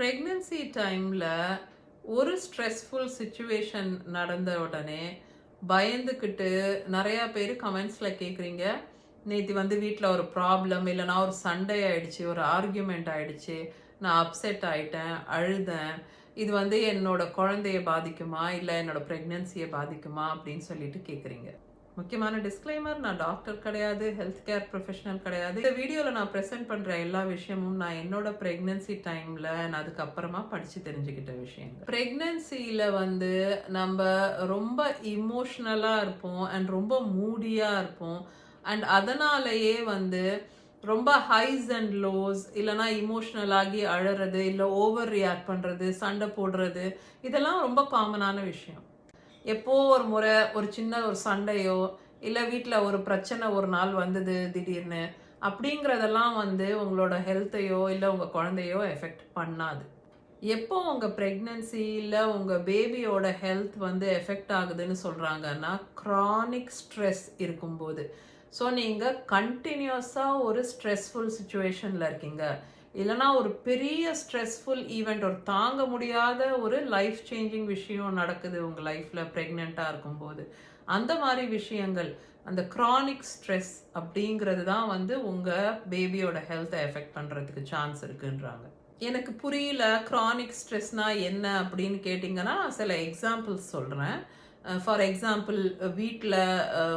Pregnancy டைமில் ஒரு stressful situation நடந்த உடனே பயந்துக்கிட்டு நிறையா பேர் கமெண்ட்ஸில் கேட்குறீங்க. நேற்று வந்து வீட்டில் ஒரு ப்ராப்ளம் இல்லைனா ஒரு சண்டை ஆயிடுச்சு, ஒரு ஆர்கியூமெண்ட் ஆயிடுச்சு, நான் அப்செட் ஆயிட்டேன், அழுதேன், இது வந்து என்னோட குழந்தைய பாதிக்குமா இல்லை என்னோட ப்ரெக்னன்சியை பாதிக்குமா அப்படின்னு சொல்லிட்டு கேட்குறீங்க. முக்கியமான டிஸ்க்ளைமர், நான் டாக்டர் கிடையாது, ஹெல்த் கேர் ப்ரொஃபஷனல் கிடையாது. இந்த வீடியோவில் நான் ப்ரெசென்ட் பண்ணுற எல்லா விஷயமும் நான் என்னோட ப்ரெக்னன்சி டைமில் நான் அதுக்கப்புறமா படித்து தெரிஞ்சுக்கிட்ட விஷயங்கள். ப்ரெக்னன்சியில் வந்து நம்ம ரொம்ப இமோஷ்னலாக இருப்போம் அண்ட் ரொம்ப மூடியாக இருப்போம். அண்ட் அதனாலேயே வந்து ரொம்ப ஹைஸ் அண்ட் லோஸ், இல்லைனா இமோஷ்னல் ஆகி அழறது, இல்லை ஓவர் ரியாக்ட் பண்ணுறது, சண்டை போடுறது, இதெல்லாம் ரொம்ப காமனான விஷயம். எப்போ ஒரு முறை ஒரு சின்ன ஒரு சண்டையோ இல்லை வீட்டில் ஒரு பிரச்சனை ஒரு நாள் வந்தது திடீர்னு, அப்படிங்கிறதெல்லாம் வந்து உங்களோட ஹெல்த்தையோ இல்லை உங்கள் குழந்தையோ எஃபெக்ட் பண்ணாது. எப்போ உங்கள் ப்ரெக்னன்சியில் உங்கள் பேபியோட ஹெல்த் வந்து எஃபெக்ட் ஆகுதுன்னு சொல்கிறாங்கன்னா, க்ரானிக் ஸ்ட்ரெஸ் இருக்கும்போது. ஸோ நீங்கள் கண்டினியூஸாக ஒரு ஸ்ட்ரெஸ்ஃபுல் சுச்சுவேஷனில் இருக்கீங்க, இல்லைனா ஒரு பெரிய ஸ்ட்ரெஸ்ஃபுல் ஈவெண்ட், ஒரு தாங்க முடியாத ஒரு லைஃப் சேஞ்சிங் விஷயம் நடக்குது உங்கள் லைஃப்பில் ப்ரெக்னெண்ட்டாக இருக்கும்போது, அந்த மாதிரி விஷயங்கள், அந்த க்ரானிக் ஸ்ட்ரெஸ் அப்படிங்கிறது தான் வந்து உங்கள் பேபியோட ஹெல்த்தை எஃபெக்ட் பண்ணுறதுக்கு சான்ஸ் இருக்குன்றாங்க. எனக்கு புரியல, க்ரானிக் ஸ்ட்ரெஸ்னால் என்ன அப்படின்னு கேட்டிங்கன்னா, நான் சில எக்ஸாம்பிள்ஸ் சொல்கிறேன். ஃபார் எக்ஸாம்பிள், வீட்டில்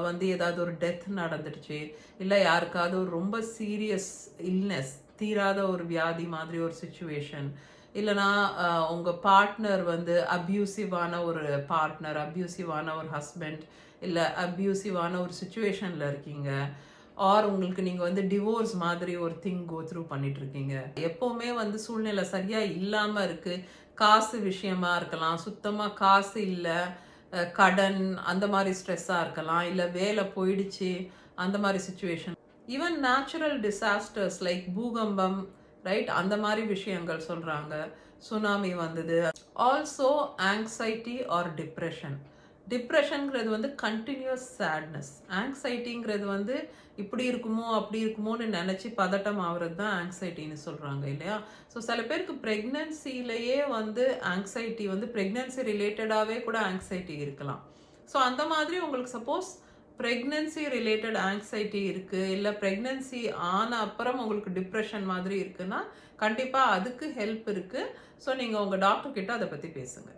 வந்து ஏதாவது ஒரு டெத் நடந்துடுச்சு, இல்லை யாருக்காவது ஒரு ரொம்ப சீரியஸ் இல்னஸ், தீராத ஒரு வியாதி மாதிரி ஒரு சுச்சுவேஷன், இல்லைனா உங்கள் பார்ட்னர் வந்து அப்யூசிவான ஒரு பார்ட்னர், அப்யூசிவான ஒரு ஹஸ்பண்ட், இல்லை அப்யூசிவான ஒரு சுச்சுவேஷனில் இருக்கீங்க, ஆர் உங்களுக்கு நீங்கள் வந்து டிவோர்ஸ் மாதிரி ஒரு திங் கோ த்ரூ பண்ணிகிட்ருக்கீங்க. எப்போவுமே வந்து சூழ்நிலை சரியாக இல்லாமல் இருக்குது, காசு விஷயமா இருக்கலாம், சுத்தமாக காசு இல்லை, கடன், அந்த மாதிரி ஸ்ட்ரெஸ்ஸாக இருக்கலாம், இல்லை வேலை போயிடுச்சு, அந்த மாதிரி situation. Even natural disasters like பூகம்பம், ரைட், அந்த மாதிரி விஷயங்கள் சொல்கிறாங்க, சுனாமி வந்தது. Also anxiety or depression. டிப்ரெஷனுங்கிறது வந்து கண்டினியூஸ் சேட்னஸ், ஆங்ஸைட்டிங்கிறது வந்து இப்படி இருக்குமோ அப்படி இருக்குமோன்னு நினச்சி பதட்டம் ஆகுறது தான் ஆங்ஸைட்டின்னு சொல்கிறாங்க இல்லையா. ஸோ சில பேருக்கு ப்ரெக்னன்சிலேயே வந்து ஆங்ஸைட்டி வந்து ப்ரெக்னன்சி ரிலேட்டடாகவே கூட ஆங்ஸைட்டி இருக்கலாம். ஸோ அந்த மாதிரி உங்களுக்கு சப்போஸ் ப்ரெக்னன்சி ரிலேட்டட் ஆங்ஸைட்டி இருக்குது, இல்லை ப்ரெக்னன்சி ஆன அப்புறம் உங்களுக்கு டிப்ரெஷன் மாதிரி இருக்குன்னா கண்டிப்பாக அதுக்கு ஹெல்ப் இருக்குது. ஸோ நீங்கள் உங்கள் டாக்டர் கிட்ட அதை பற்றி பேசுங்க.